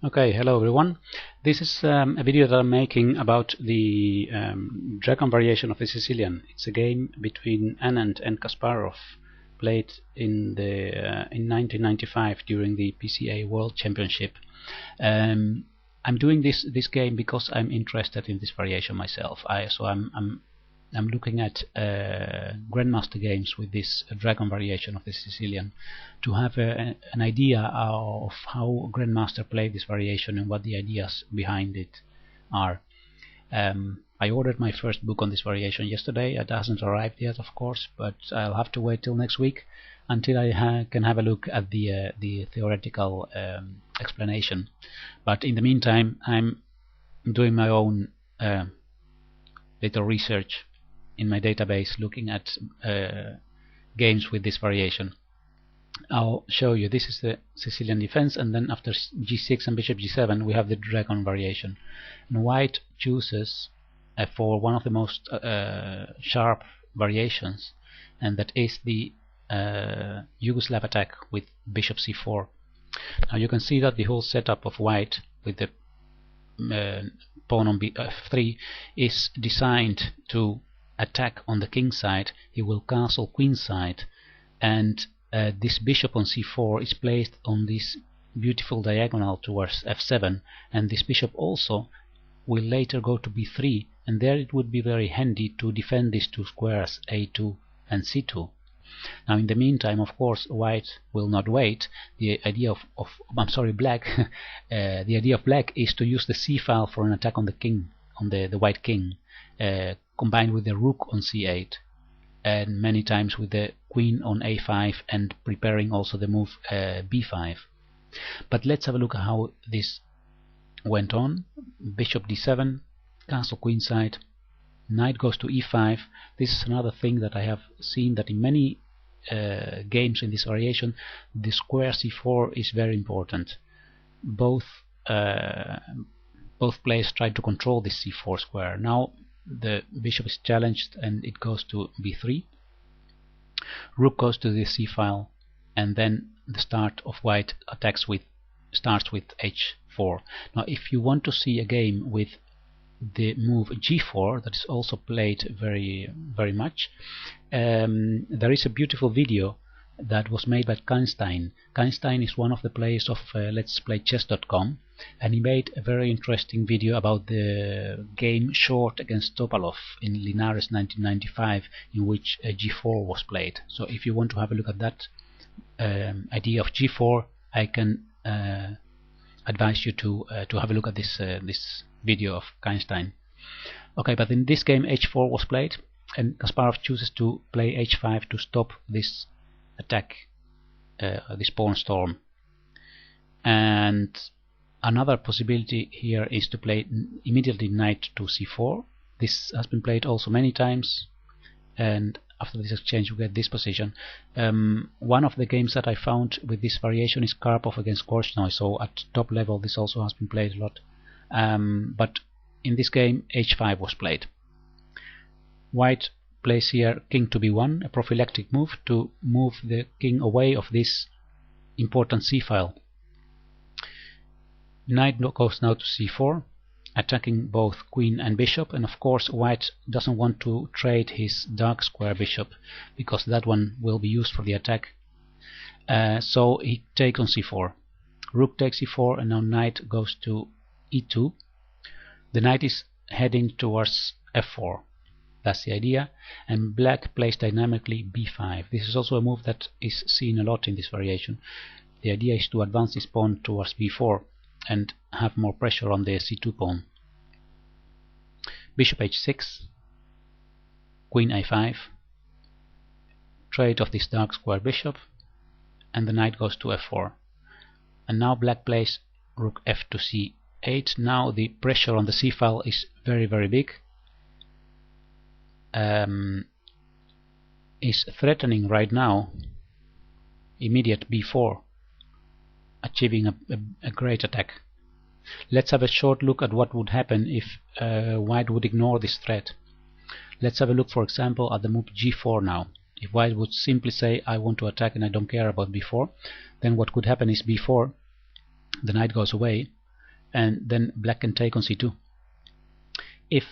Okay, hello everyone. This is a video that I'm making about the dragon variation of the Sicilian. It's a game between Anand and Kasparov, played in 1995 during the PCA World Championship. I'm doing this game because I'm interested in this variation myself. I'm looking at Grandmaster games with this dragon variation of the Sicilian to have an idea of how Grandmaster play this variation and what the ideas behind it are. I ordered my first book on this variation yesterday. It hasn't arrived yet, of course, but I'll have to wait till next week until I can have a look at the theoretical explanation. But in the meantime, I'm doing my own little research in my database, looking at games with this variation. I'll show you. This is the Sicilian defense, and then after g6 and bishop g7 we have the dragon variation. And white chooses for one of the most sharp variations, and that is the Yugoslav attack with bishop c4. Now you can see that the whole setup of white with the pawn on f3 is designed to attack on the king side. He will castle queen side, and this bishop on c4 is placed on this beautiful diagonal towards f7, and this bishop also will later go to b3, and there it would be very handy to defend these two squares a2 and c2. Now in the meantime, of course, white will not wait. The idea of black the idea of black is to use the c file for an attack on the king, on the white king, combined with the rook on c8, and many times with the queen on a5, and preparing also the move b5. But let's have a look at how this went on. Bishop d7, castle queenside, knight goes to e5. This is another thing that I have seen, that in many games in this variation the square c4 is very important. Both players try to control this c4 square. Now the bishop is challenged and it goes to b3. Rook goes to the c file, and then the start of white attacks starts with h4. Now if you want to see a game with the move g4 that is also played very much, there is a beautiful video that was made by Kainstein. Kainstein is one of the players of Let's Play Chess.com, and he made a very interesting video about the game Short against Topalov in Linares 1995, in which g4 was played. So if you want to have a look at that idea of g4, I can advise you to have a look at this video of Kainstein. Okay, but in this game h4 was played, and Kasparov chooses to play h5 to stop this attack, this pawn storm. And another possibility here is to play immediately knight to c4. This has been played also many times, and after this exchange we get this position. One of the games that I found with this variation is Karpov against Korchnoi, so at top level this also has been played a lot. But in this game h5 was played. White plays here king to b1, a prophylactic move to move the king away of this important c file. Knight goes now to c4, attacking both queen and bishop, and of course white doesn't want to trade his dark square bishop because that one will be used for the attack. So he takes on c4. Rook takes e4, and now knight goes to e2. The knight is heading towards f4. That's the idea, and black plays dynamically b5. This is also a move that is seen a lot in this variation. The idea is to advance this pawn towards b4 and have more pressure on the c2 pawn. Bishop h6, queen a5, trade of this dark square bishop, and the knight goes to f4. And now black plays rook f to c8. Now the pressure on the c file is very big. Is threatening right now immediate b4, achieving a great attack. Let's have a short look at what would happen if white would ignore this threat. Let's have a look, for example, at the move g4 now. If white would simply say I want to attack and I don't care about b4, then what could happen is b4, the knight goes away, and then black can take on c2. If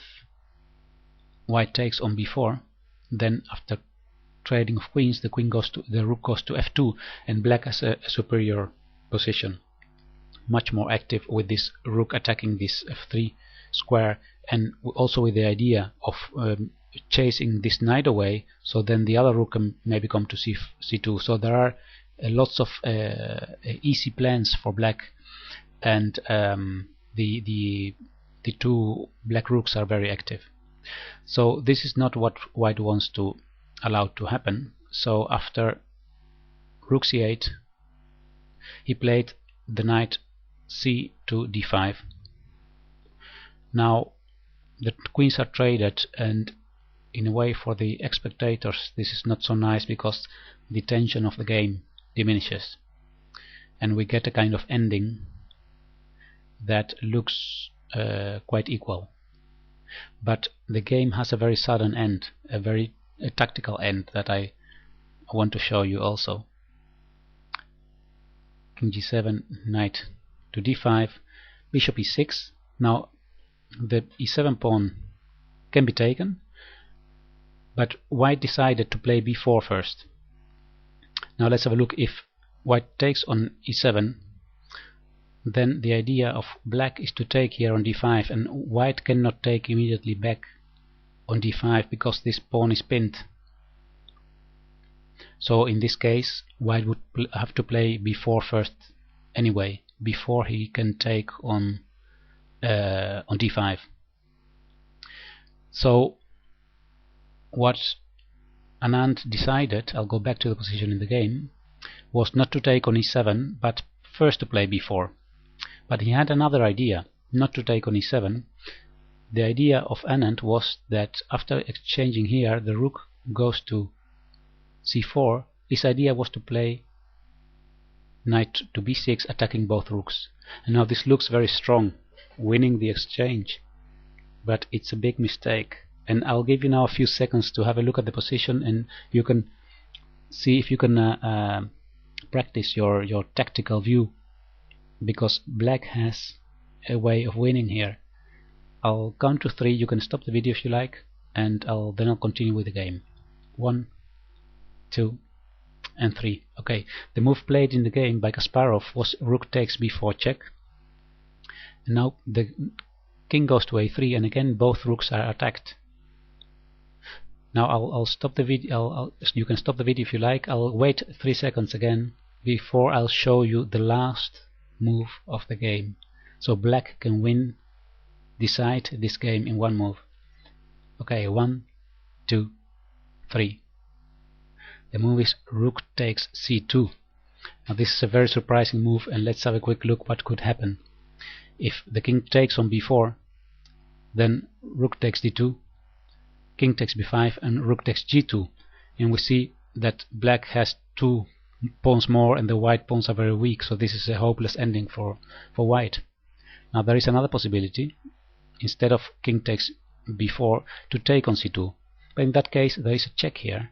white takes on b4, then after trading of queens, the rook goes to f2, and black has a superior position, much more active with this rook attacking this f3 square, and also with the idea of chasing this knight away, so then the other rook can maybe come to c2. So there are lots of easy plans for black, and the two black rooks are very active. So this is not what white wants to allow to happen. So after rook c8, he played the knight c to d5. Now the queens are traded, and in a way for the spectators this is not so nice, because the tension of the game diminishes and we get a kind of ending that looks quite equal. But the game has a very sudden end, a very tactical end that I want to show you also. King g7, knight to d5, bishop e6. Now the e7 pawn can be taken, but white decided to play b4 first. Now let's have a look. If white takes on e7, then the idea of black is to take here on d5, and white cannot take immediately back on d5 because this pawn is pinned. So in this case white would have to play b4 first anyway, before he can take on d5. So what Anand decided, I'll go back to the position in the game, was not to take on e7, but first to play b4. But he had another idea, not to take on e7. The idea of Anand was that after exchanging here, the rook goes to c4. His idea was to play knight to b6, attacking both rooks. And now this looks very strong, winning the exchange, but it's a big mistake. And I'll give you now a few seconds to have a look at the position, and you can see if you can practice your tactical view, because black has a way of winning here. I'll count to 3. You can stop the video if you like, and then I'll continue with the game. 1, 2, and 3. Okay, the move played in the game by Kasparov was rook takes b4 check. And now the king goes to a3, and again both rooks are attacked. Now I'll stop the video. You can stop the video if you like. I'll wait 3 seconds again before I'll show you the last move of the game, so black can decide this game in one move. Okay, 1, 2, 3. The move is rook takes c2. Now this is a very surprising move, and let's have a quick look what could happen. If the king takes on b4, then rook takes d2, king takes b5, and rook takes g2, and we see that black has 2 pawns more and the white pawns are very weak, so this is a hopeless ending for white. Now there is another possibility, instead of king takes b4, to take on c2, but in that case there is a check here,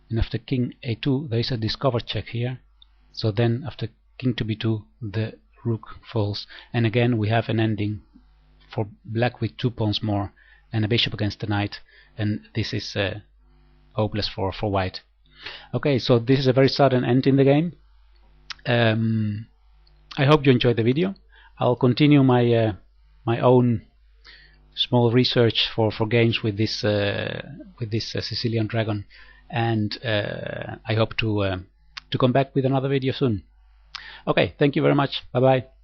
and after king a2 there is a discovered check here, so then after king to b2 the rook falls, and again we have an ending for black with 2 pawns more and a bishop against the knight, and this is hopeless for white. Okay, so this is a very sudden end in the game. I hope you enjoyed the video. I'll continue my my own small research for games with this Sicilian dragon, and I hope to come back with another video soon. Okay, thank you very much. Bye bye.